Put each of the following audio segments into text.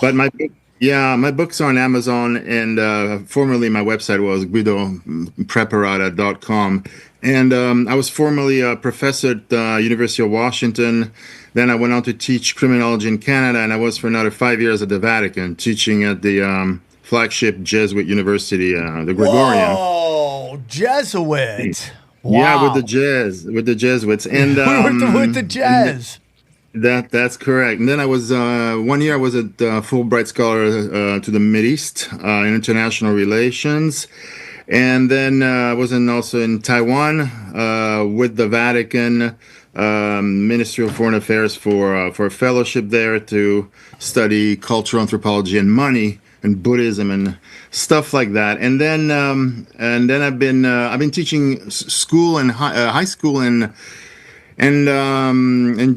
But my books are on Amazon, and formerly my website was guidopreparata.com. And I was formerly a professor at the University of Washington. Then I went on to teach criminology in Canada, and I was for another 5 years at the Vatican, teaching at the flagship Jesuit university, the Gregorian. Whoa, Jesuit. Yeah, Wow. with the Jesuits, and We were with the and jazz. that's correct. And then I was 1 year I was a Fulbright scholar to the Mideast in international relations, and then I was also in Taiwan with the Vatican Ministry of Foreign Affairs for a fellowship there to study cultural anthropology and money and Buddhism and stuff like that. And then I've been teaching school and high school and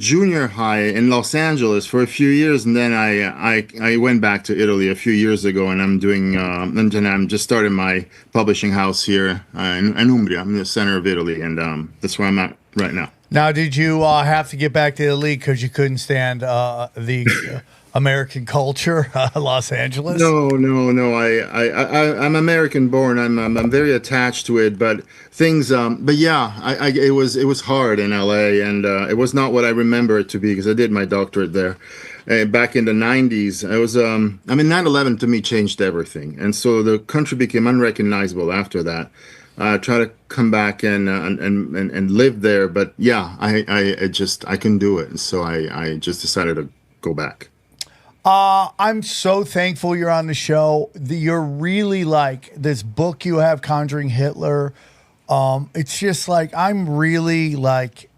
junior high in Los Angeles for a few years, and then I went back to Italy a few years ago, and and then I'm just starting my publishing house here in Umbria. I'm in the center of Italy, and that's where I'm at right now. Now, did you have to get back to Italy because you couldn't stand the American culture, Los Angeles? No. I'm American born. I'm very attached to it, but but yeah, it was hard in LA, and it was not what I remember it to be because I did my doctorate there back in the 90s. I mean, 9/11 to me changed everything, and so the country became unrecognizable after that. Try to come back and live there, but yeah, I couldn't do it, and so I just decided to go back. I'm so thankful you're on the show. You're really like this book you have, Conjuring Hitler. It's just like I'm really like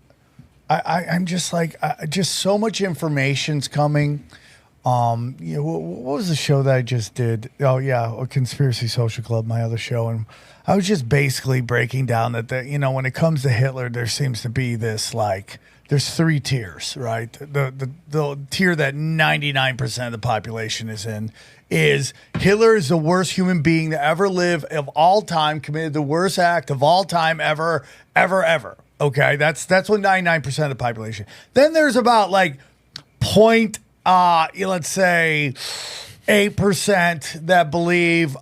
I'm just like just so much information's coming. What was the show that I just did? Oh yeah, Conspiracy Social Club, my other show, and I was just basically breaking down that when it comes to Hitler, there seems to be this like there's three tiers, right? The tier that 99% of the population is in is Hitler is the worst human being to ever live of all time, committed the worst act of all time ever, ever, ever. Okay, that's what 99% of the population. Then there's about like let's say 8% that believe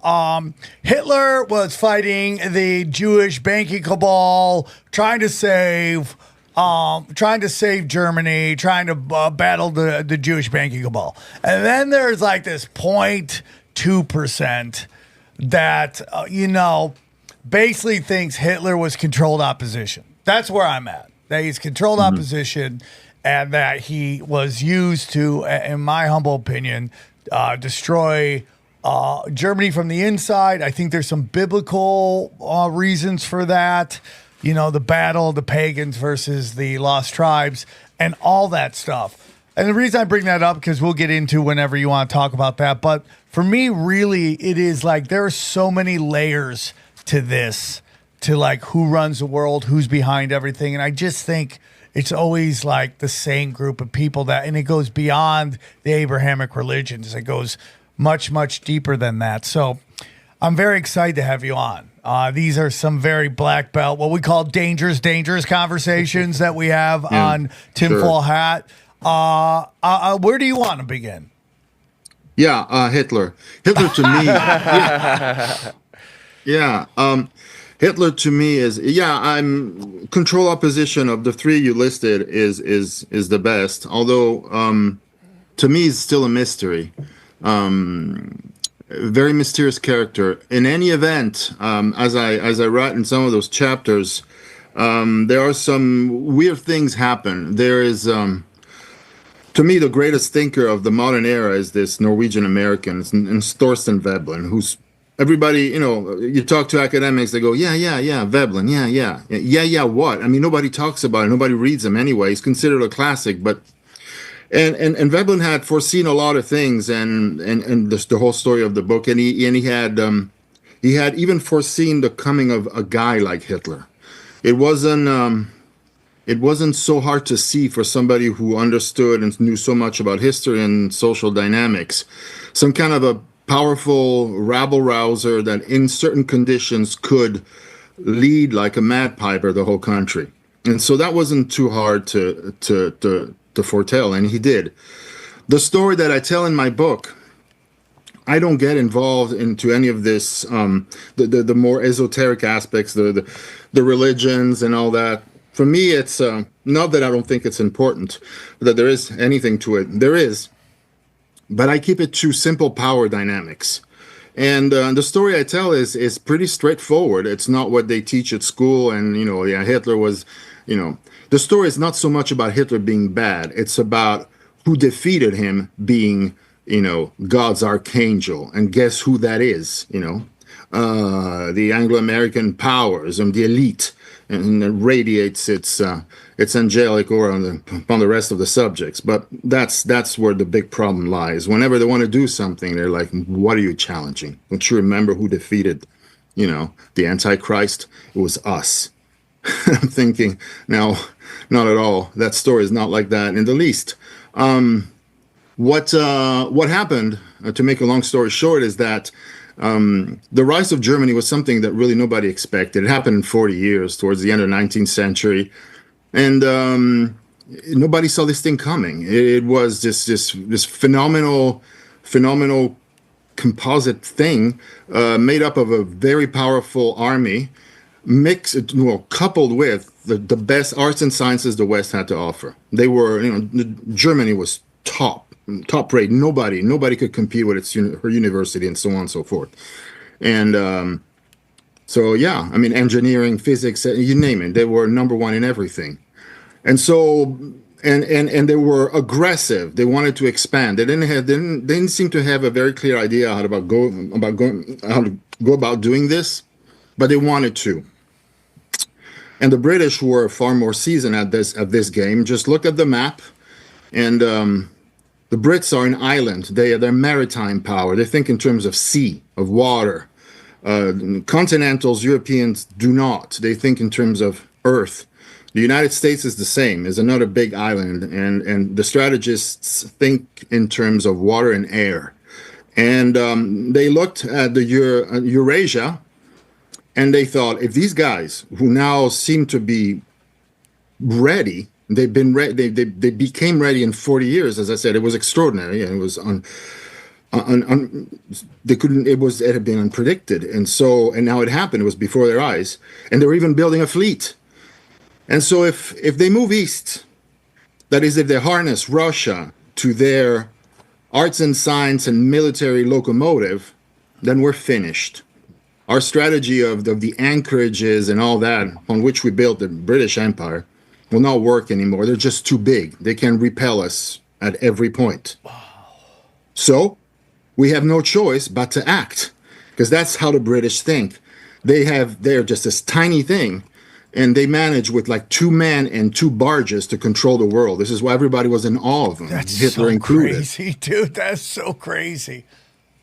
Hitler was fighting the Jewish banking cabal, trying to save Germany, trying to battle the Jewish banking cabal. And then there's like this 0.2% that, basically thinks Hitler was controlled opposition. That's where I'm at. That he's controlled opposition and that he was used to, in my humble opinion, destroy Germany from the inside. I think there's some biblical reasons for that. The battle of the pagans versus the lost tribes and all that stuff. And the reason I bring that up, because we'll get into whenever you want to talk about that. But for me, really, it is like there are so many layers to this, to like who runs the world, who's behind everything. And I just think it's always like the same group of people and it goes beyond the Abrahamic religions. It goes much, much deeper than that. So I'm very excited to have you on. These are some very black belt, what we call dangerous conversations that we have on Tinfoil Hat. Where do you want to begin? Yeah, Hitler. Hitler to me. Yeah. Hitler to me is I'm control opposition of the three you listed is the best. Although to me it's still a mystery. Very mysterious character. In any event, as I write in some of those chapters, there are some weird things happen. There is, to me, the greatest thinker of the modern era is this Norwegian American, it's Thorstein Veblen, who's everybody, you talk to academics, they go, yeah, Veblen, yeah, what? I mean, nobody talks about it, nobody reads him anyway. He's considered a classic, but And Veblen had foreseen a lot of things, and the whole story of the book, and he had even foreseen the coming of a guy like Hitler. It wasn't so hard to see for somebody who understood and knew so much about history and social dynamics. Some kind of a powerful rabble rouser that, in certain conditions, could lead like a mad piper the whole country, and so that wasn't too hard to foretell, and he did. The story that I tell in my book I don't get involved into any of this, the more esoteric aspects, the religions and all that. For me, it's not that I don't think it's important, that there is anything to it. There is, but I keep it to simple power dynamics. And the story I tell is pretty straightforward. It's not what they teach at school. And yeah, Hitler was, the story is not so much about Hitler being bad. It's about who defeated him being, God's archangel. And guess who that is? The Anglo-American powers and the elite, and it radiates its angelic aura upon the rest of the subjects. But that's where the big problem lies. Whenever they want to do something, they're like, "What are you challenging? Don't you remember who defeated, the Antichrist? It was us." I'm thinking, no, not at all. That story is not like that in the least. What happened? To make a long story short, is that the rise of Germany was something that really nobody expected. It happened in 40 years, towards the end of the 19th century, and nobody saw this thing coming. It was this phenomenal composite thing made up of a very powerful army, coupled with the best arts and sciences the West had to offer. They were, Germany was top rate. Nobody could compete with her university and so on and so forth. And so yeah, I mean, engineering, physics, you name it, they were number one in everything. And so and they were aggressive. They wanted to expand. They didn't seem to have a very clear idea how to go about doing this, but they wanted to. And the British were far more seasoned at this game. Just look at the map, and the Brits are an island. They're maritime power. They think in terms of sea, of water. Continentals, Europeans do not. They think in terms of earth. The United States is the same. Is another big island, and the strategists think in terms of water and air. And they looked at the Eurasia, and they thought, if these guys who now seem to be ready, they've been ready. They became ready in 40 years. As I said, it was extraordinary, and it was they couldn't. It had been unpredicted, and now it happened. It was before their eyes, and they were even building a fleet. And so, if they move east, that is, if they harness Russia to their arts and science and military locomotive, then we're finished. Our strategy of the anchorages and all that on which we built the British Empire will not work anymore. They're just too big. They can repel us at every point. So we have no choice but to act, because that's how the British think. They're just this tiny thing, and they manage with like 2 men and 2 barges to control the world. This is why everybody was in awe of them, That's Hitler so included. crazy, dude. That's so crazy.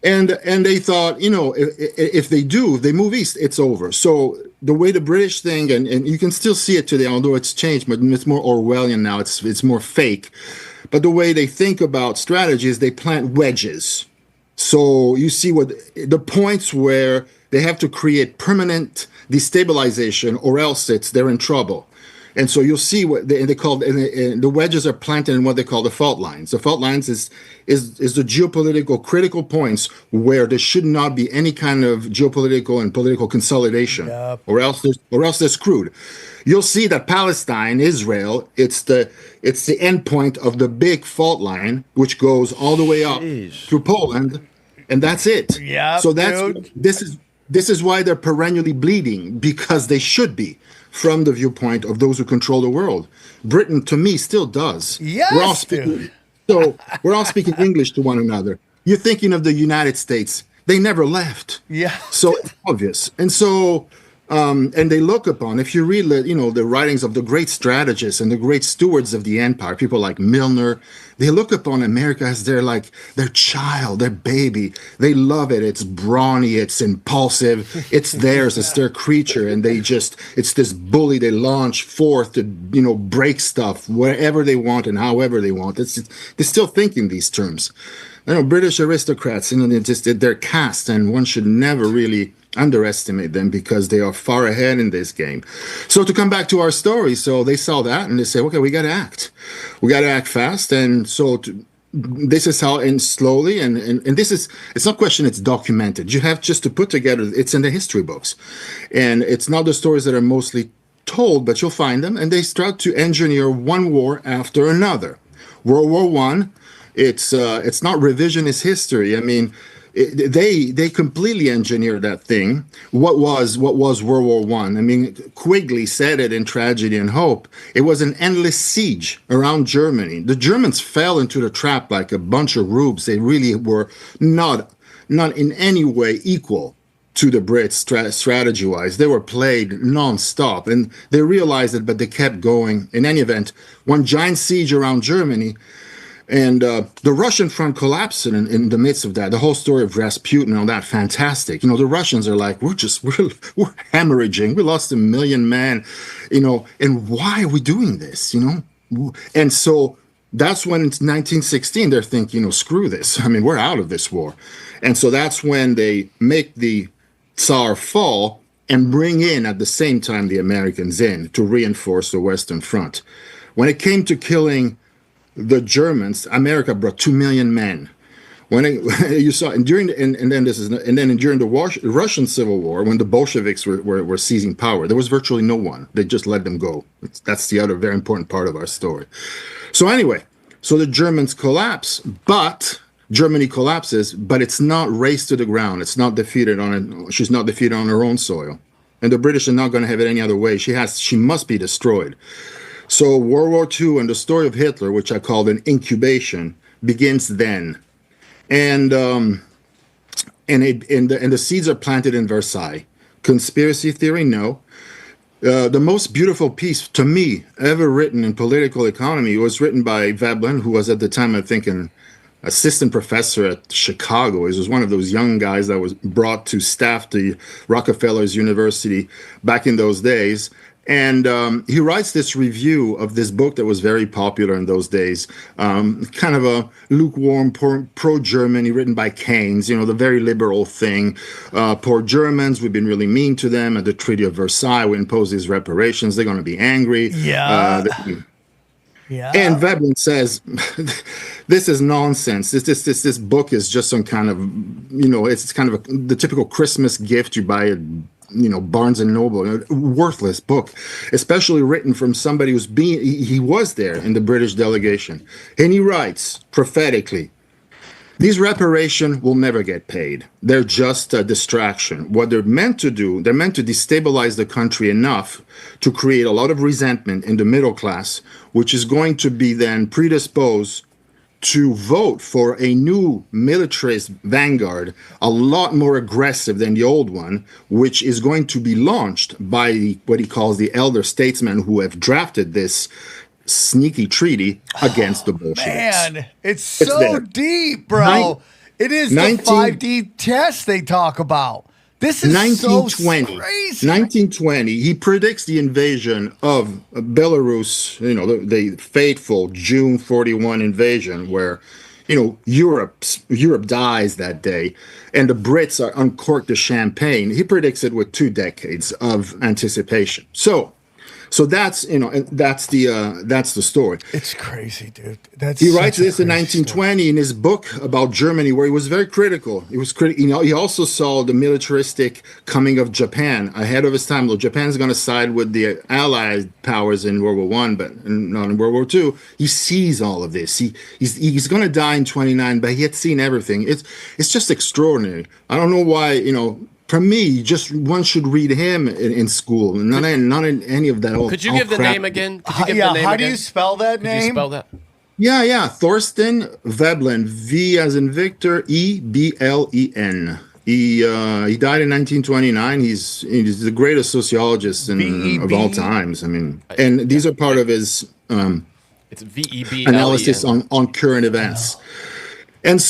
And they thought, if they move east, it's over. So the way the British think, and you can still see it today, although it's changed, but it's more Orwellian now. It's more fake. But the way they think about strategy is they plant wedges. So you see what the points where they have to create permanent destabilization, or else they're in trouble. And so you'll see what they call the wedges are planted in what they call the fault lines. The fault lines is the geopolitical critical points where there should not be any kind of geopolitical and political consolidation, Yep. or else they're screwed. You'll see that Palestine, Israel, it's the end point of the big fault line, which goes all the way up through Poland, and that's it. Yeah. So dude. this is why they're perennially bleeding, because they should be, from the viewpoint of those who control the world. Britain, to me, still does. Yes, we're all speaking, dude. So we're all speaking English to one another. You're thinking of the United States. They never left. Yeah. So it's obvious. And so, and they look upon, if you read, the writings of the great strategists and the great stewards of the empire, people like Milner, they look upon America as their child, their baby. They love it. It's brawny. It's impulsive. It's theirs. It's their creature. And it's this bully they launch forth to, break stuff wherever they want and however they want. They're still thinking these terms. British aristocrats, they're caste, and one should never really underestimate them, because they are far ahead in this game. So to come back to our story, so they saw that and they say, okay, we got to act. We got to act fast. And so this is how, and slowly, and this is, it's not question, it's documented. You have just to put together, it's in the history books, and it's not the stories that are mostly told, but you'll find them, and they start to engineer one war after another. World War One, it's not revisionist history. I mean, they completely engineered that thing. What was World War One? I mean, Quigley said it in Tragedy and Hope. It was an endless siege around Germany. The Germans fell into the trap like a bunch of rubes. They really were not in any way equal to the Brits strategy-wise. They were played non-stop, and they realized it, but they kept going. In any event, one giant siege around Germany, and the Russian front collapsed in the midst of that. The whole story of Rasputin and all that, fantastic. The Russians are like, we're hemorrhaging. We lost 1 million men, and why are we doing this, And so that's when it's 1916, they're thinking, screw this. I mean, we're out of this war. And so that's when they make the Tsar fall and bring in at the same time the Americans in to reinforce the Western Front. When it came to killing the Germans, America brought 2 million men. When you saw, and during the Russian Civil War, when the Bolsheviks were seizing power, there was virtually no one. They just let them go. That's the other very important part of our story. So anyway, so the Germans collapse, but Germany collapses, but it's not razed to the ground. It's not defeated she's not defeated on her own soil. And the British are not going to have it any other way. She must be destroyed. So World War II and the story of Hitler, which I called an incubation, begins then. And the seeds are planted in Versailles. Conspiracy theory, no. The most beautiful piece to me ever written in political economy was written by Veblen, who was at the time, I think, an assistant professor at Chicago. He was one of those young guys that was brought to staff the Rockefeller's University back in those days. And he writes this review of this book that was very popular in those days, kind of a lukewarm, pro-Germany, written by Keynes, the very liberal thing. Poor Germans, we've been really mean to them. At the Treaty of Versailles, we impose these reparations. They're going to be angry. Yeah. Yeah. And Veblen says, this is nonsense. This book is just some kind of, it's kind of the typical Christmas gift you buy at Barnes and Noble, worthless book, especially written from somebody he was there in the British delegation. And he writes prophetically, these reparations will never get paid. They're just a distraction. What they're meant to do, they're meant to destabilize the country enough to create a lot of resentment in the middle class, which is going to be then predisposed to vote for a new militarist vanguard, a lot more aggressive than the old one, which is going to be launched by what he calls the elder statesmen who have drafted this sneaky treaty against the Bolsheviks. Man, it's so deep, bro. It is the 5D test they talk about. This is 1920, so crazy. 1920, he predicts the invasion of Belarus, the fateful June 41 invasion where, Europe dies that day and the Brits are uncorked the champagne. He predicts it with 2 decades of anticipation. So that's that's the story. It's crazy, dude. He writes this in 1920 in his book about Germany, where he was very critical. He was He also saw the militaristic coming of Japan ahead of his time. Though Japan's going to side with the Allied powers in World War One, but not in World War II. He sees all of this. He's going to die in 29, but he had seen everything. It's just extraordinary. I don't know why For me, just one should read him in school, not in any of that old. Could you give the name again? Could you give the name how again? do you spell that name? Could you spell that? Yeah. Thorsten Veblen, V as in Victor, Eblen. He died in 1929. He's the greatest sociologist of all times. I mean, and these are part of his it's VEBLEN. analysis on current events. And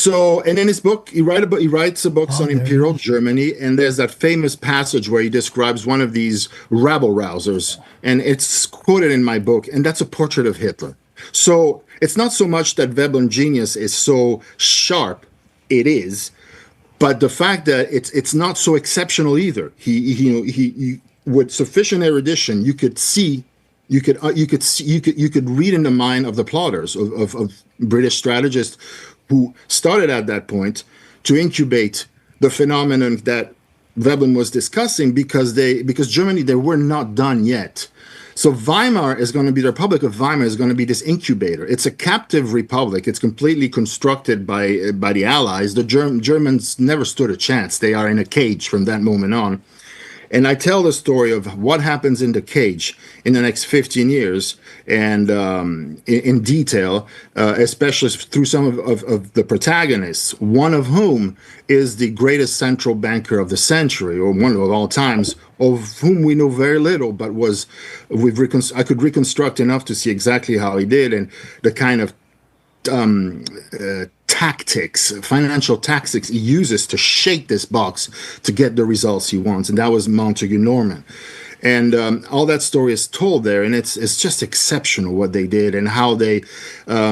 in his book, he writes a book on Imperial Germany, and there's that famous passage where he describes one of these rabble rousers, and it's quoted in my book, and that's a portrait of Hitler. So it's not so much that Veblen genius is so sharp, it is, but the fact that it's not so exceptional either. He with sufficient erudition, you could see you could read in the mind of the plotters of British strategists who started at that point to incubate the phenomenon that Veblen was discussing, because Germany, they were not done yet. So Weimar is going to be, the Republic of Weimar is going to be this incubator. It's a captive republic. It's completely constructed by the Allies. The Germans never stood a chance. They are in a cage from that moment on. And I tell the story of what happens in the cage in the next 15 years, and in detail, especially through some of the protagonists, one of whom is the greatest central banker of the century, or one of all times, of whom we know very little, but I could reconstruct enough to see exactly how he did, and the kind of financial tactics he uses to shake this box to get the results he wants, and that was Montague Norman. And all that story is told there, and it's just exceptional what they did, and how they all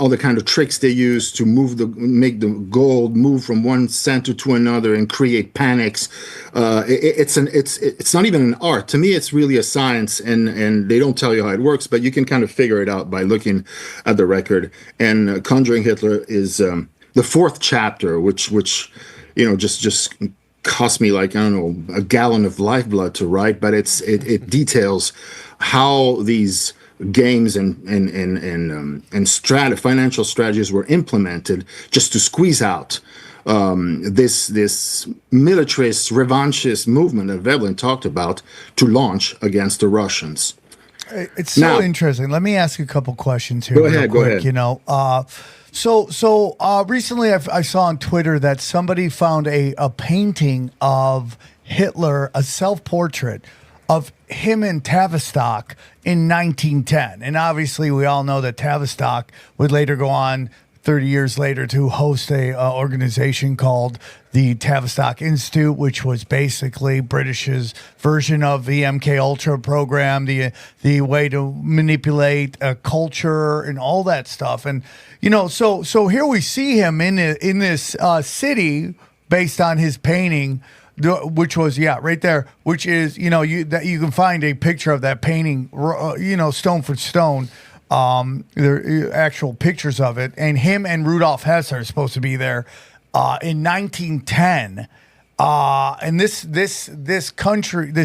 the kind of tricks they used to make the gold move from one center to another and create panics. It's not even an art to me. It's really a science, and they don't tell you how it works, but you can kind of figure it out by looking at the record. And Conjuring Hitler is the fourth chapter, which just cost me, like, I don't know, a gallon of lifeblood to write, but it details how these games and financial strategies were implemented just to squeeze out this militarist, revanchist movement that Veblen talked about to launch against the Russians. It's so interesting. Let me ask you a couple questions here. Go ahead. You know, So recently I saw on Twitter that somebody found a painting of Hitler, a self-portrait of him in Tavistock in 1910. And obviously we all know that Tavistock would later go on 30 years later to host a organization called the Tavistock Institute, which was basically British's version of the MK Ultra program, the way to manipulate culture and all that stuff. And so here we see him in this city based on his painting, which was right there, which is that you can find a picture of that painting, stone for stone. There are actual pictures of it, and him and Rudolf Hess are supposed to be there in 1910. And this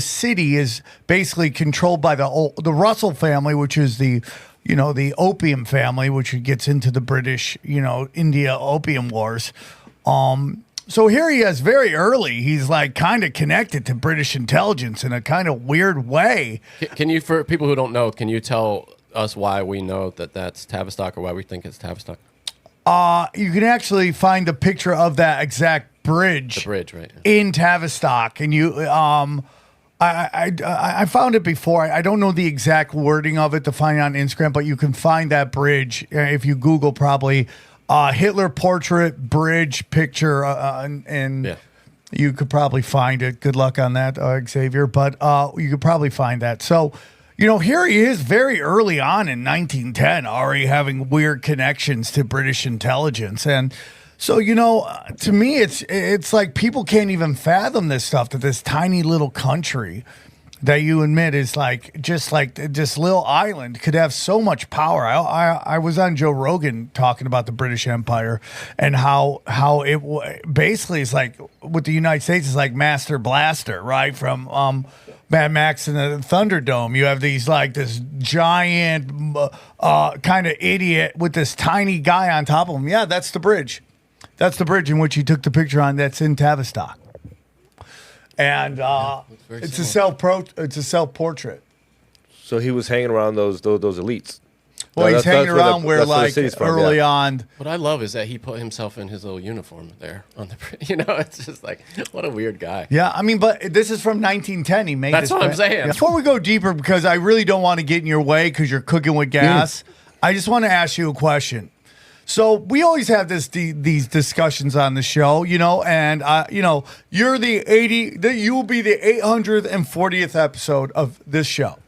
city is basically controlled by the Russell family, which is the opium family, which gets into the British, India opium wars. So here he is very early. He's like kind of connected to British intelligence in a kind of weird way. Can you, for people who don't know, can you tell us why we know that that's Tavistock, or why we think it's Tavistock? You can actually find a picture of that exact bridge. The bridge, right? In Tavistock, and I found it before. I don't know the exact wording of it to find it on Instagram, but you can find that bridge if you Google probably Hitler portrait bridge picture, and you could probably find it. Good luck on that, Xavier. But you could probably find that. So. Here he is very early on in 1910, already having weird connections to British intelligence. And so, to me, it's like people can't even fathom this stuff, that this tiny little country that you admit is just like this little island could have so much power. I was on Joe Rogan talking about the British Empire and how it basically is like, with the United States, is like Master Blaster, right? From Mad Max and the Thunderdome. You have this giant kind of idiot with this tiny guy on top of him. Yeah, that's the bridge. That's the bridge in which he took the picture on. That's in Tavistock. And it's a self-portrait. So he was hanging around those elites. Well, he's hanging around where early on. What I love is that he put himself in his little uniform there on the. It's just like, what a weird guy. Yeah, I mean, but this is from 1910. He made. That's what I'm saying. Before we go deeper, because I really don't want to get in your way because you're cooking with gas, I just want to ask you a question. So we always have these discussions on the show, and you're you will be the 840th episode of this show.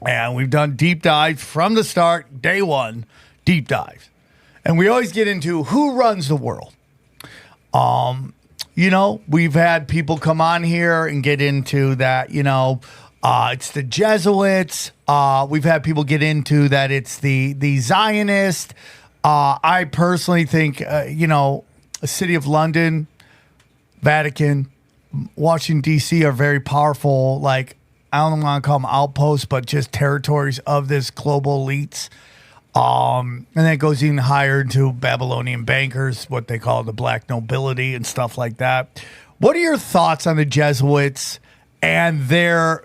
And we've done deep dives from the start, day one, deep dives. And we always get into who runs the world. We've had people come on here and get into that, It's the Jesuits. We've had people get into that it's the Zionist. I personally think, the city of London, Vatican, Washington, D.C. are very powerful, like, I don't want to call them outposts, but just territories of this global elites. And then it goes even higher into Babylonian bankers, what they call the black nobility and stuff like that. What are your thoughts on the Jesuits and their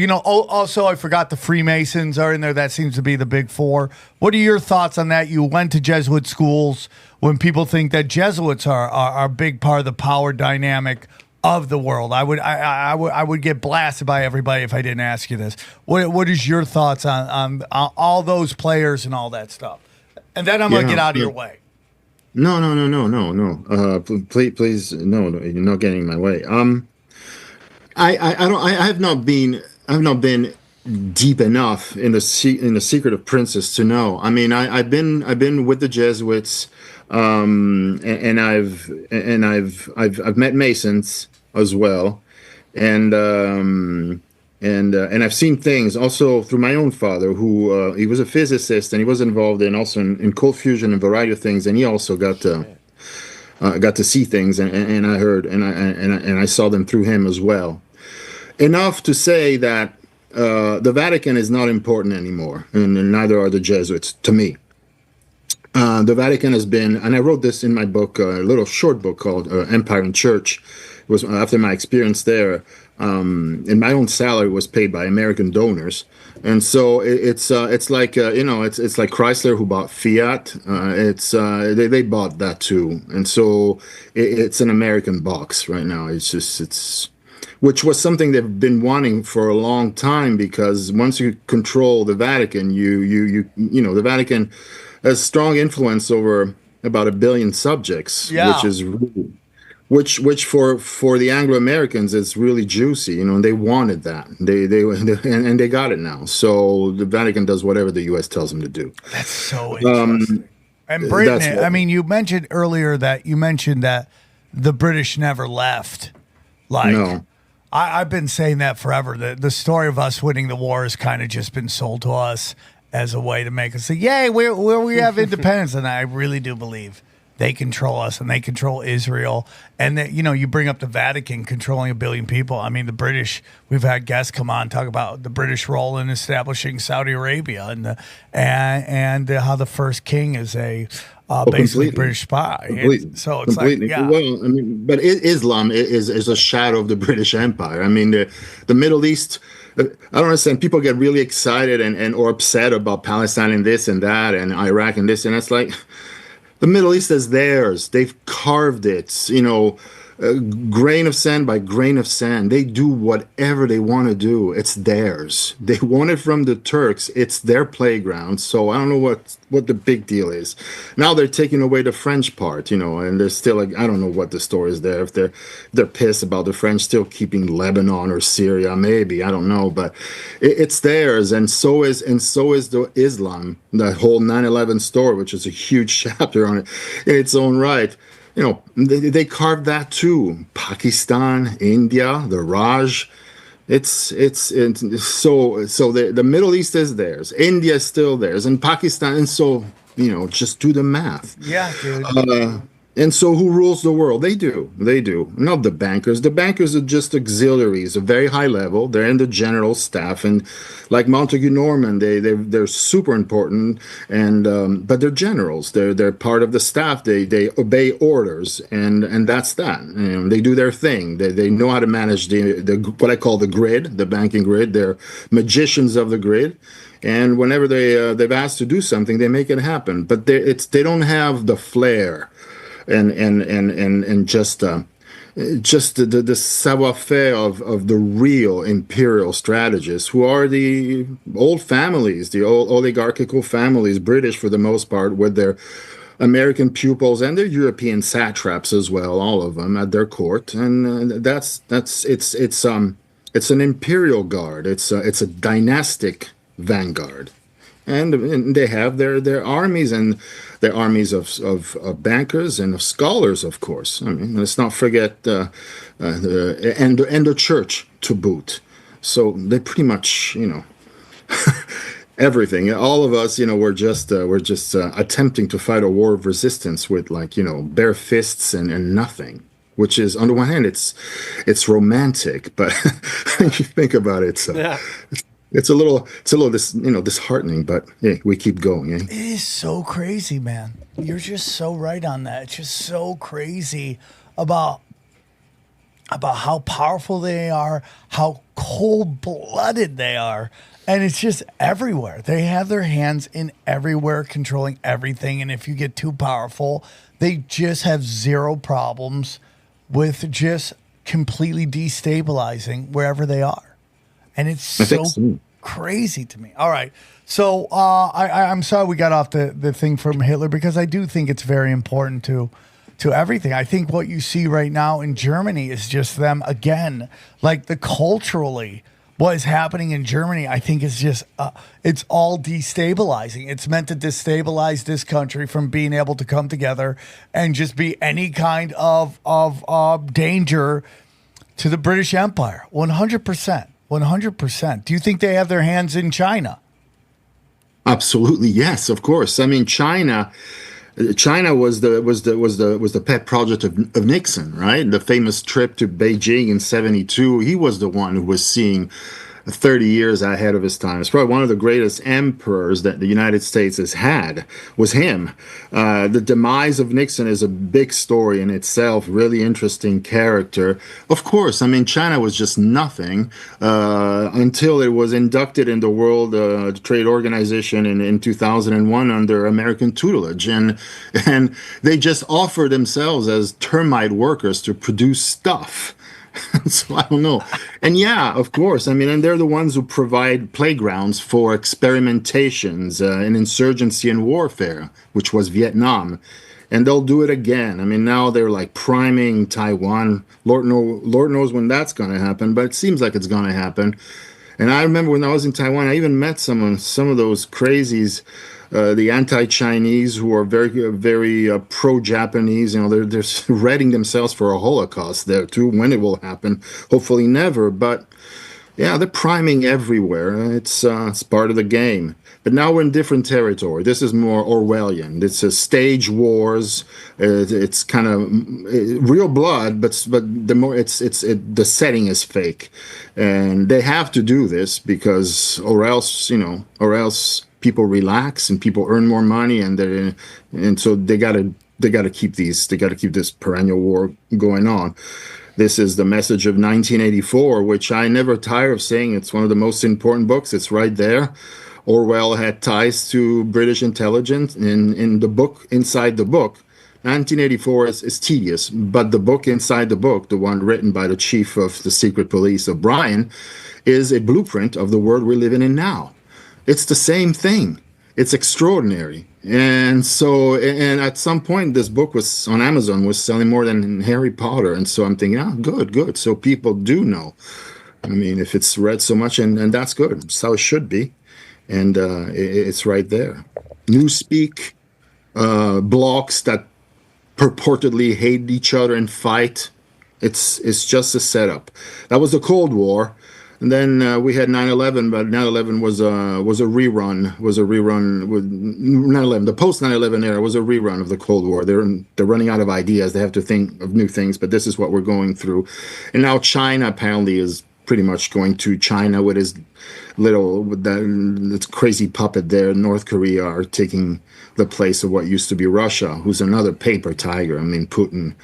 also I forgot the Freemasons are in there. That seems to be the big four. What are your thoughts on that? You went to Jesuit schools. When people think that Jesuits are a big part of the power dynamic of the world, I would get blasted by everybody if I didn't ask you this. What is your thoughts on all those players and all that stuff? And then I'm gonna get out of your way. No. Please, no, you're not getting in my way. I have not been deep enough in the secret of princes to know. I mean, I've been with the Jesuits, and I've met Masons as well, and I've seen things also through my own father, who he was a physicist and he was involved in cold fusion and a variety of things, and he also got to see things, and I heard and I saw them through him as well. Enough to say that the Vatican is not important anymore, and neither are the Jesuits to me. The Vatican has been, and I wrote this in my book, a little short book called Empire and Church. It was after my experience there, and my own salary was paid by American donors. And so it's like it's like Chrysler who bought Fiat. They bought that too, and so it's an American box right now. Which was something they've been wanting for a long time, because once you control the Vatican, the Vatican has strong influence over about 1 billion subjects, which is really, which for the Anglo-Americans is really juicy, and they wanted that. They got it now. So the Vatican does whatever the U.S. tells them to do. That's so interesting. And Britain, I mean, you mentioned earlier that the British never left. No. I've been saying that forever. The story of us winning the war has kind of just been sold to us as a way to make us say, yay, we have independence. And I really do believe they control us and they control Israel. And that, you bring up the Vatican controlling 1 billion people. I mean, the British, we've had guests come on talk about the British role in establishing Saudi Arabia and how the first king is basically British spy. So it's completely. like, yeah. Well, I mean, but Islam is a shadow of the British Empire. I mean, the Middle East. I don't understand. People get really excited or upset about Palestine and this and that and Iraq and this, and it's like the Middle East is theirs. They've carved it. Grain of sand by grain of sand. They do whatever they want to do. It's theirs. They want it from the Turks. It's their playground. So I don't know what the big deal is. Now they're taking away the French part, and they're still like, I don't know what the story is there. If they're pissed about the French still keeping Lebanon or Syria, maybe, I don't know, but it's theirs. And so is the Islam. The whole 9/11 story, which is a huge chapter on it in its own right. They carved that too. Pakistan, India, the Raj. So the Middle East is theirs. India is still theirs, and Pakistan. And so just do the math. Yeah, dude. And so who rules the world? They do. Not the bankers. The bankers are just auxiliaries, a very high level. They're in the general staff, and like Montague Norman, they're super important. And but they're generals. They're part of the staff. They obey orders, and that's that. They do their thing. They know how to manage the what I call the grid, the banking grid. They're magicians of the grid. And whenever they've asked to do something, they make it happen. But they don't have the flair. And just the savoir-faire of the real imperial strategists, who are the old families, the old oligarchical families, British for the most part, with their American pupils and their European satraps as well, all of them at their court. And it's an imperial guard. It's a dynastic vanguard. And they have their armies, and their armies of bankers and of scholars, of course. I mean, let's not forget and the church to boot. So they pretty much, everything. All of us, we're just attempting to fight a war of resistance with like, bare fists and nothing. Which is, on the one hand, it's romantic, but when you think about it, so Yeah. it's a little disheartening. But hey, we keep going. Eh? It is so crazy, man. You're just so right on that. It's just so crazy about how powerful they are, how cold-blooded they are, and it's just everywhere. They have their hands in everywhere, controlling everything, and if you get too powerful, they just have zero problems with just completely destabilizing wherever they are. And it's I think so so. crazy to me. All right. So I'm sorry we got off the thing from Hitler, because I do think it's very important to everything. I think what you see right now in Germany is just them again, like culturally, what is happening in Germany, I think is just, it's all destabilizing. It's meant to destabilize this country from being able to come together and just be any kind of danger to the British Empire. 100%. 100%. Do you think they have their hands in China? Absolutely, yes, of course. I mean, China was the pet project of Nixon, right? The famous trip to Beijing in '72. He was the one who was seeing 30 years ahead of his time. It's probably one of the greatest emperors that the United States has had, was him. The demise of Nixon is a big story in itself, really interesting character. Of course, I mean, China was just nothing until it was inducted in the World Trade Organization in 2001 under American tutelage. And they just offered themselves as termite workers to produce stuff. So I don't know. And yeah, of course. I mean, and they're the ones who provide playgrounds for experimentations in insurgency and warfare, which was Vietnam. And they'll do it again. I mean, now they're like priming Taiwan. Lord knows when that's going to happen, but it seems like it's going to happen. And I remember when I was in Taiwan, I even met some of those crazies, the anti-Chinese who are very, very pro-Japanese. They're readying themselves for a Holocaust there too. When it will happen, hopefully never. But yeah, they're priming everywhere. It's part of the game. But now we're in different territory. This is more Orwellian. It's a stage wars. It's kind of real blood, but the more the setting is fake, and they have to do this because or else people relax and people earn more money, and so they gotta keep this perennial war going on. This is the message of 1984, which I never tire of saying. It's one of the most important books. It's right there. Orwell had ties to British intelligence in the book, inside the book. 1984 is tedious, but the book inside the book, the one written by the chief of the secret police, O'Brien, is a blueprint of the world we're living in now. It's the same thing. It's extraordinary. And so, and at some point, this book was on Amazon, was selling more than Harry Potter. And so I'm thinking, good. So people do know. I mean, if it's read so much, and that's good. That's how it should be. And it's right there. Newspeak, blocks that purportedly hate each other and fight. It's just a setup. That was the Cold War. And then we had 9/11, but 9/11 was a rerun. Was a rerun with 9/11. The post 9/11 era was a rerun of the Cold War. They're running out of ideas. They have to think of new things. But this is what we're going through. And now China apparently is pretty much going to China with his this crazy puppet there. North Korea are taking the place of what used to be Russia, who's another paper tiger. I mean, Putin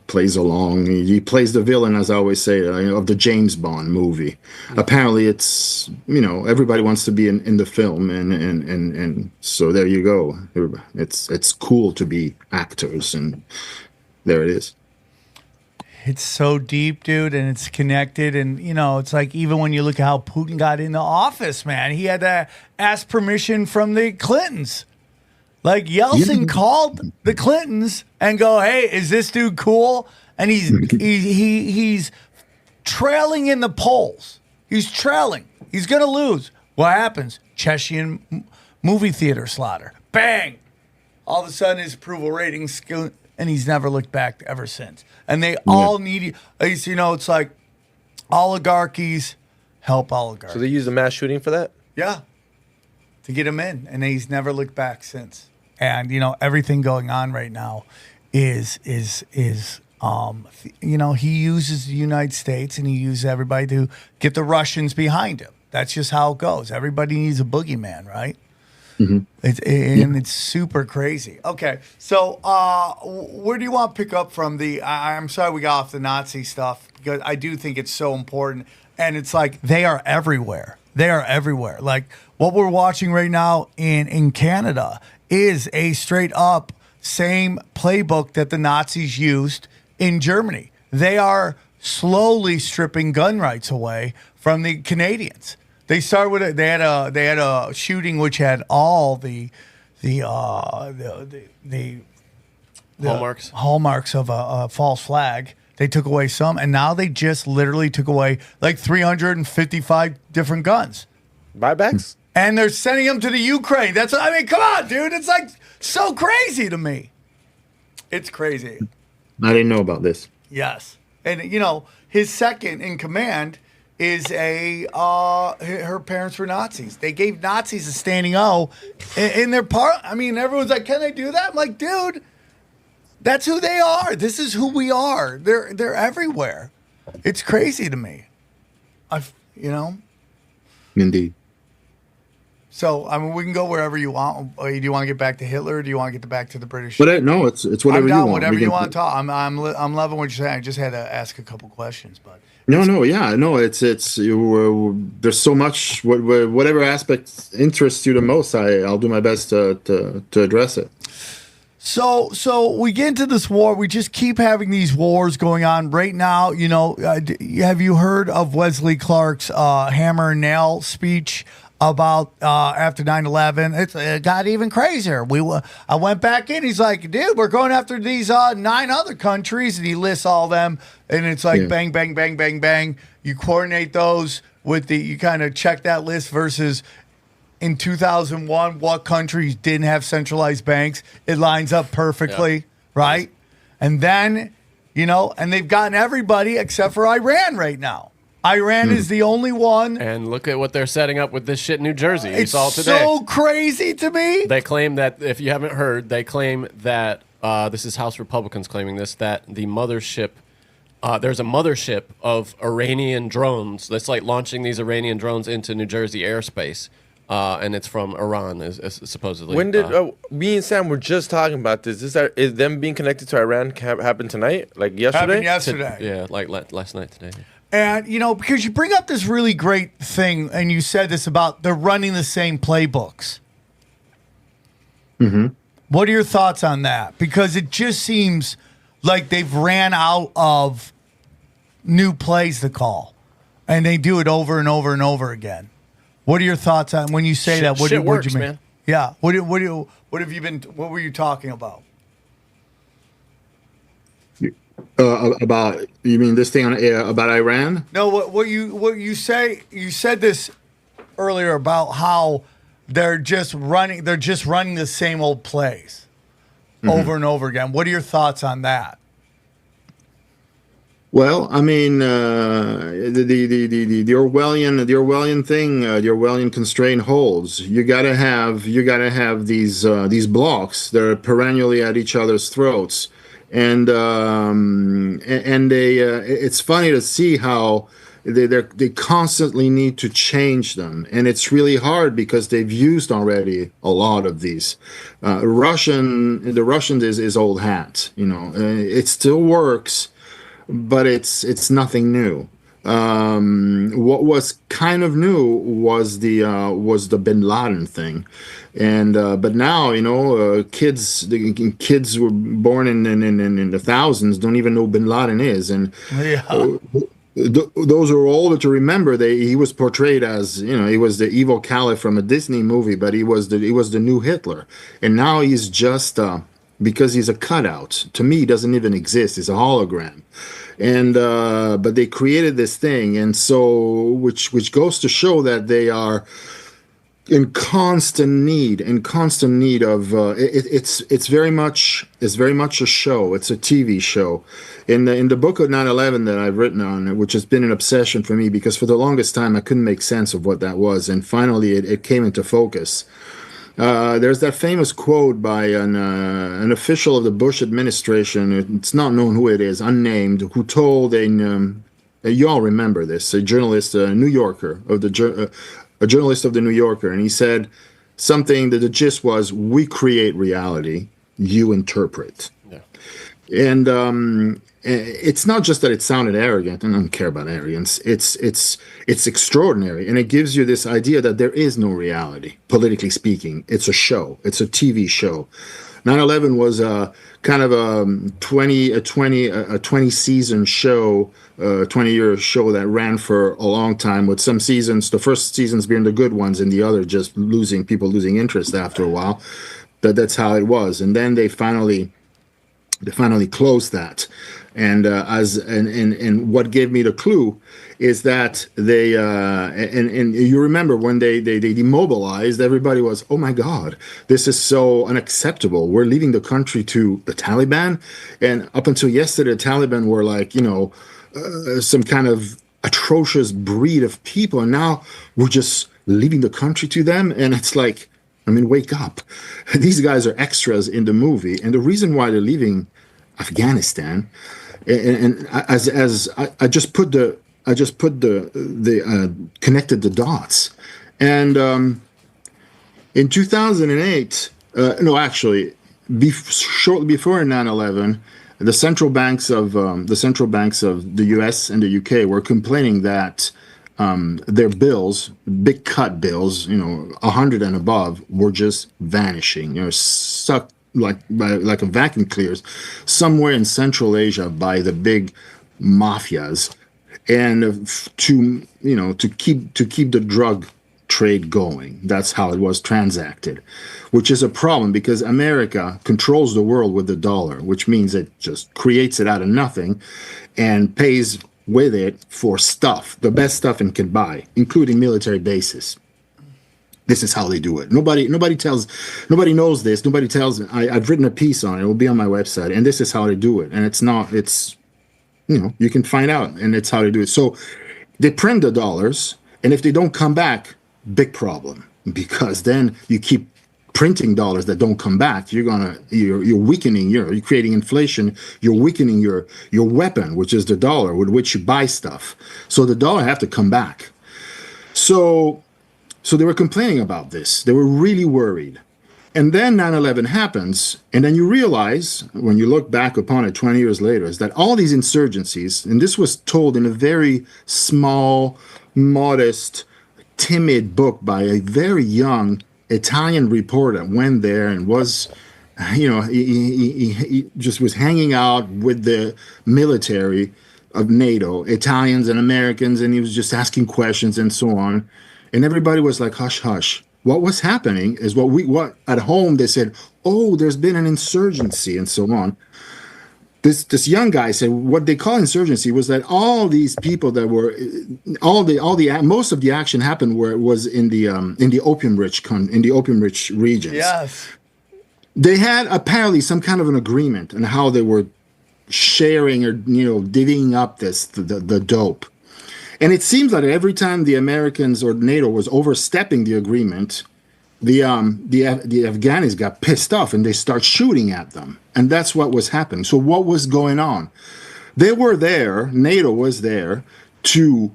plays along. He plays the villain, as I always say, of the James Bond movie. Apparently, it's everybody wants to be in the film, and so there you go. It's cool to be actors, and there it is. It's so deep, dude, and it's connected. And, it's like even when you look at how Putin got into office, man, he had to ask permission from the Clintons. Like Yeltsin called the Clintons and go, "Hey, is this dude cool?" And he's trailing in the polls. He's trailing. He's going to lose. What happens? Chechen movie theater slaughter. Bang! All of a sudden, his approval ratings go, and he's never looked back ever since. And they all need, it's like oligarchies help oligarchs. So they used a mass shooting for that? Yeah, to get him in, and he's never looked back since. And everything going on right now is he uses the United States and he uses everybody to get the Russians behind him. That's just how it goes. Everybody needs a boogeyman, right? Mm-hmm. It's super crazy. Okay, so where do you want to pick up from I'm sorry we got off the Nazi stuff because I do think it's so important, and it's like they are everywhere. They are everywhere. Like what we're watching right now in Canada is a straight up same playbook that the Nazis used in Germany. They are slowly stripping gun rights away from the Canadians. They started with it. They had a shooting which had all the hallmarks of a false flag. They took away some, and now they just literally took away like 355 different guns. Buybacks? And they're sending them to the Ukraine. Come on, dude. It's like so crazy to me. It's crazy. I didn't know about this. Yes. And, his second in command is her parents were Nazis. They gave Nazis a standing O in their part. I mean, everyone's like, can they do that? I'm like, dude, that's who they are. This is who we are. They're everywhere. It's crazy to me. Indeed. So, we can go wherever you want. Do you want to get back to Hitler? Or do you want to get back to the British? But no, it's whatever I'm you down, want. whatever you want to talk. I'm loving what you're saying. I just had to ask a couple questions, but there's so much. Whatever aspect interests you the most, I'll do my best to address it. So we get into this war. We just keep having these wars going on right now. Have you heard of Wesley Clark's hammer and nail speech about after 9/11? It got even crazier. I went back in. He's like, dude, we're going after these 9 other countries, and he lists all them. And it's like bang, bang, bang, bang, bang. You coordinate those with you kind of check that list versus in 2001, what countries didn't have centralized banks? It lines up perfectly, right? And then, and they've gotten everybody except for Iran right now. Iran is the only one. And look at what they're setting up with this shit in New Jersey. You It's saw it today. so crazy to me. They claim that, if you haven't heard, they claim that, this is House Republicans claiming this, that the mothership, there's a mothership of Iranian drones that's like launching these Iranian drones into New Jersey airspace. And it's from Iran, is supposedly. When did me and Sam were just talking about this? Is them being connected to Iran happen tonight? Like yesterday? Happened yesterday. Yeah, like last night today. And, because you bring up this really great thing, and you said this about they're running the same playbooks. Mm-hmm. What are your thoughts on that? Because it just seems like they've ran out of new plays to call, and they do it over and over and over again. What are your thoughts on when you say that? What do you mean? Man. Yeah. What were you talking about? About, you mean this thing about Iran? No, what you say? You said this earlier about how they're just running the same old plays over and over again. What are your thoughts on that? Well, I mean, the Orwellian thing, the Orwellian constraint holds. You gotta have these blocks that are perennially at each other's throats, and they it's funny to see how they constantly need to change them, and it's really hard because they've used already a lot of these. The Russian is old hat, it still works. But it's nothing new. What was kind of new was the Bin Laden thing, and but now kids who were born in the thousands don't even know Bin Laden is, and those who are older to remember he was portrayed as he was the evil caliph from a Disney movie, but he was the new Hitler, and now he's just because he's a cutout. To me, he doesn't even exist. He's a hologram. And but they created this thing, and so which goes to show that they are in constant need of it's very much a show. It's a TV show. In the book of 9/11 that I've written on it, which has been an obsession for me because for the longest time I couldn't make sense of what that was, and finally it came into focus. There's that famous quote by an official of the Bush administration. It's not known who it is, unnamed, who told you all remember this, a journalist, a New Yorker a journalist of the New Yorker, and he said something that the gist was, "We create reality, you interpret." Yeah. And it's not just that it sounded arrogant, and I don't care about arrogance. It's extraordinary, and it gives you this idea that there is no reality, politically speaking. It's a show. It's a TV show. 9/11 was a kind of a 20 season show, 20-year show that ran for a long time, with some seasons, the first seasons being the good ones, and the other just losing interest after a while. That's how it was, and then they finally closed that. And and what gave me the clue is that they and you remember when they demobilized, everybody was, oh my God, this is so unacceptable. We're leaving the country to the Taliban, and up until yesterday, the Taliban were like, some kind of atrocious breed of people, and now we're just leaving the country to them, and it's like, I mean, wake up. These guys are extras in the movie, and the reason why they're leaving Afghanistan, and as I just put the connected the dots, and in 2008, no, actually, shortly before 9/11, the central banks of the U.S. and the U.K. were complaining that their bills, big cut bills, 100 and above, were just vanishing, sucked like a vacuum clears somewhere in Central Asia by the big mafias, and to keep the drug trade going. That's how it was transacted, which is a problem because America controls the world with the dollar, which means it just creates it out of nothing and pays with it for stuff, the best stuff it can buy, including military bases. This is how they do it. Nobody knows this. Nobody tells. I've written a piece on it. It will be on my website. And this is how they do it. And you can find out. And it's how they do it. So they print the dollars. And if they don't come back, big problem. Because then you keep printing dollars that don't come back. You're weakening you're creating inflation. You're weakening your weapon, which is the dollar with which you buy stuff. So the dollar have to come back. So they were complaining about this. They were really worried. And then 9/11 happens, and then you realize, when you look back upon it 20 years later, is that all these insurgencies, and this was told in a very small, modest, timid book by a very young Italian reporter that went there and was, he just was hanging out with the military of NATO, Italians and Americans, and he was just asking questions and so on. And everybody was like, hush, hush. What was happening is what at home they said, oh, there's been an insurgency and so on. This young guy said what they call insurgency was that all these people that were most of the action happened where it was in the opium rich regions. Yes. They had apparently some kind of an agreement on how they were sharing or divvying up the dope. And it seems that every time the Americans or NATO was overstepping the agreement, the Afghanis got pissed off and they start shooting at them. And that's what was happening. So what was going on? They were there, NATO was there, to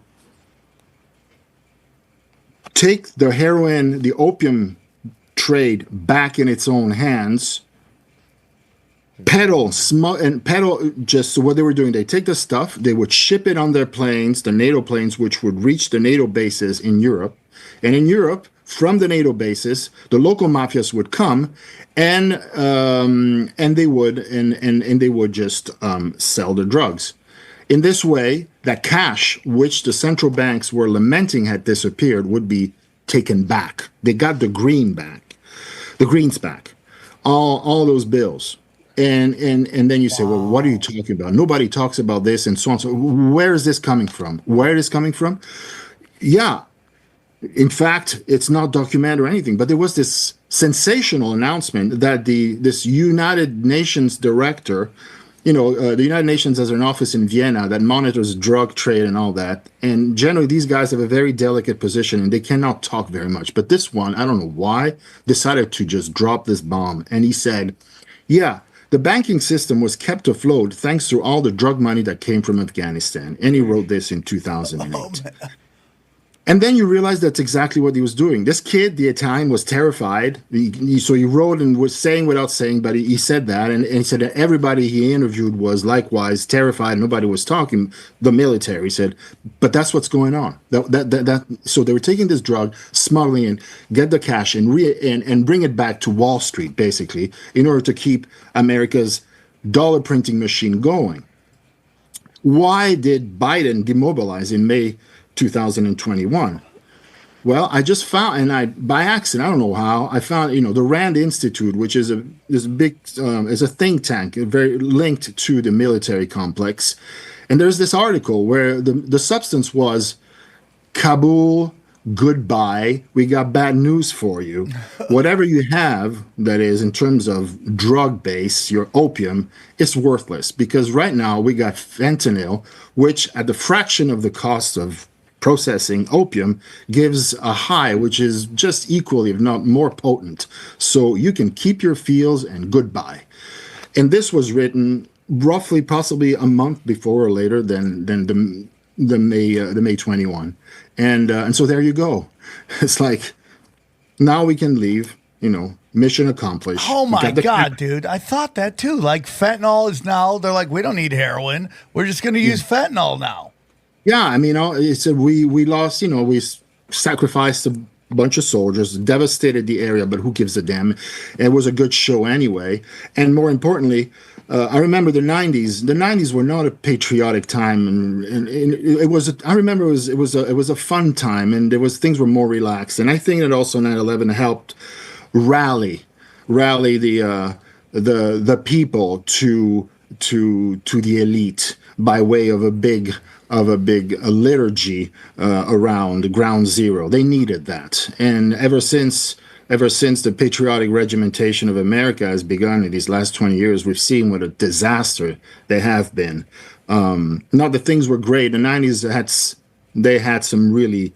take the heroin, the opium trade back in its own hands, pedal just so what they were doing, they take the stuff, they would ship it on their planes, the NATO planes, which would reach the NATO bases in Europe, and in Europe from the NATO bases the local mafias would come and they would just sell the drugs. In this way, that cash which the central banks were lamenting had disappeared would be taken back. They got the greens back, all those bills. And then you say, well, what are you talking about? Nobody talks about this and so on. So where is this coming from? Where it is coming from? Yeah, In fact, it's not documented or anything, but there was this sensational announcement that this United Nations director, the United Nations has an office in Vienna that monitors drug trade and all that. And generally, these guys have a very delicate position and they cannot talk very much. But this one, I don't know why, decided to just drop this bomb. And he said, yeah, the banking system was kept afloat thanks to all the drug money that came from Afghanistan. And he wrote this in 2008. And then you realize that's exactly what he was doing. This kid, the Italian, was terrified. So he wrote and was saying without saying, but he said that. And he said that everybody he interviewed was likewise terrified. Nobody was talking. The military said, but that's what's going on. So they were taking this drug, smuggling it, get the cash, and bring it back to Wall Street, basically, in order to keep America's dollar printing machine going. Why did Biden demobilize in May 2021? Well, I just found, and by accident, I don't know how, I found, the Rand Institute, which is is a think tank, very linked to the military complex. And there's this article where the substance was, Kabul, goodbye. We got bad news for you. Whatever you have, that is, in terms of drug base, your opium, is worthless. Because right now we got fentanyl, which at the fraction of the cost of processing opium gives a high, which is just equally, if not more potent. So you can keep your feels and goodbye. And this was written roughly, possibly a month before or later than the May 21. And so there you go. It's like, now we can leave, mission accomplished. Oh my God, dude. I thought that too. Like fentanyl is now, they're like, we don't need heroin. We're just going to use fentanyl now. Yeah. I mean, we lost, we sacrificed a bunch of soldiers, devastated the area, but who gives a damn? It was a good show anyway. And more importantly, I remember the 90s. The 90s were not a patriotic time, and it was. I remember it was a fun time, and things were more relaxed. And I think that also 9/11 helped rally the people to the elite by way of a big liturgy around Ground Zero. They needed that, and ever since the patriotic regimentation of America has begun in these last 20 years, we've seen what a disaster they have been. Not that things were great. The 90s had some really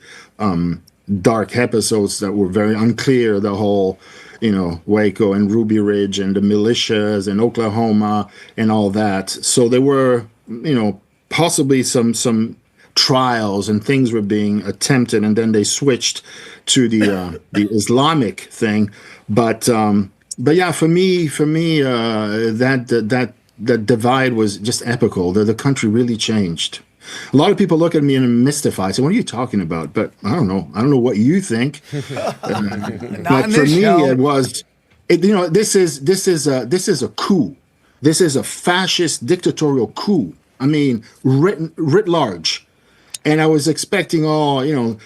dark episodes that were very unclear. The whole, Waco and Ruby Ridge and the militias and Oklahoma and all that. So there were, possibly some trials and things were being attempted, and then they switched to the Islamic thing. But yeah, for me, that divide was just epical. The country really changed. A lot of people look at me and mystify, say, "What are you talking about?" But I don't know. I don't know what you think. But for me, it was. This is a coup. This is a fascist dictatorial coup. I mean, writ large. And I was expecting all the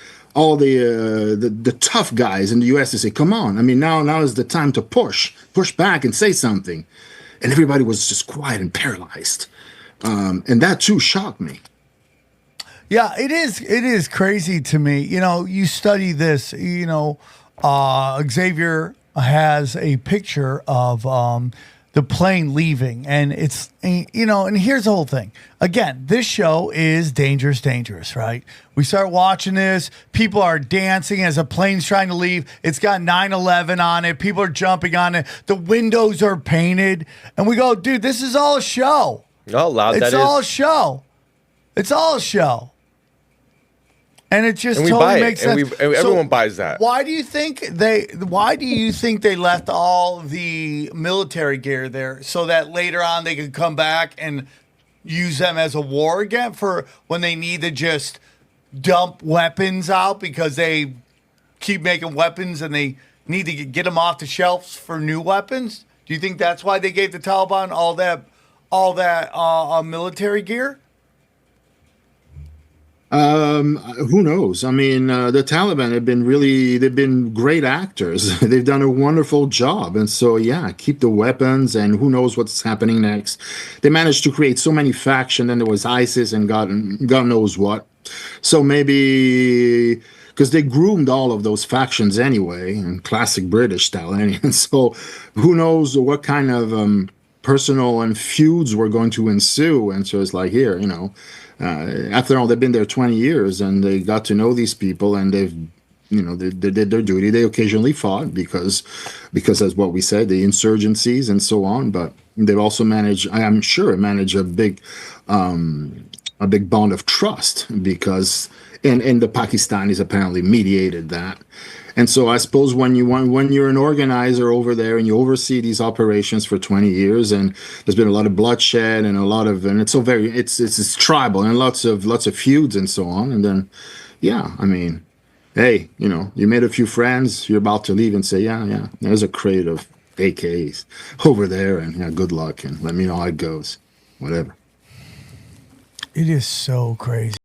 tough guys in the U.S. to say, "Come on! I mean, now is the time to push back and say something," and everybody was just quiet and paralyzed, and that too shocked me. Yeah, it is crazy to me. You study this. Xavier has a picture of the plane leaving, and it's and here's the whole thing. Again, this show is dangerous, right? We start watching this, people are dancing as a plane's trying to leave. It's got 9/11 on it, people are jumping on it, the windows are painted, and we go, dude, this is all a show. Oh, loud it's all a show. It's all a show. And it just totally makes sense. And everyone buys that. Why do you think they left all the military gear there so that later on they could come back and use them as a war again for when they need to just dump weapons out because they keep making weapons and they need to get them off the shelves for new weapons? Do you think that's why they gave the Taliban all that military gear? Who knows? I mean, the Taliban they've been great actors. They've done a wonderful job. And so, yeah, keep the weapons and who knows what's happening next. They managed to create so many factions, and there was ISIS and God knows what. So maybe because they groomed all of those factions anyway, in classic British style. And so who knows what kind of personal and feuds were going to ensue. And so it's like, here, after all, they've been there 20 years and they got to know these people, and they've, they did their duty. They occasionally fought because as what we said, the insurgencies and so on. But they've also managed, I am sure, a big bond of trust, because and the Pakistanis apparently mediated that. And so I suppose when you're an organizer over there and you oversee these operations for 20 years, and there's been a lot of bloodshed and it's tribal and lots of feuds and so on. And then, hey, you made a few friends, you're about to leave and say, yeah, there's a crate of AKs over there, and good luck, and let me know how it goes, whatever. It is so crazy.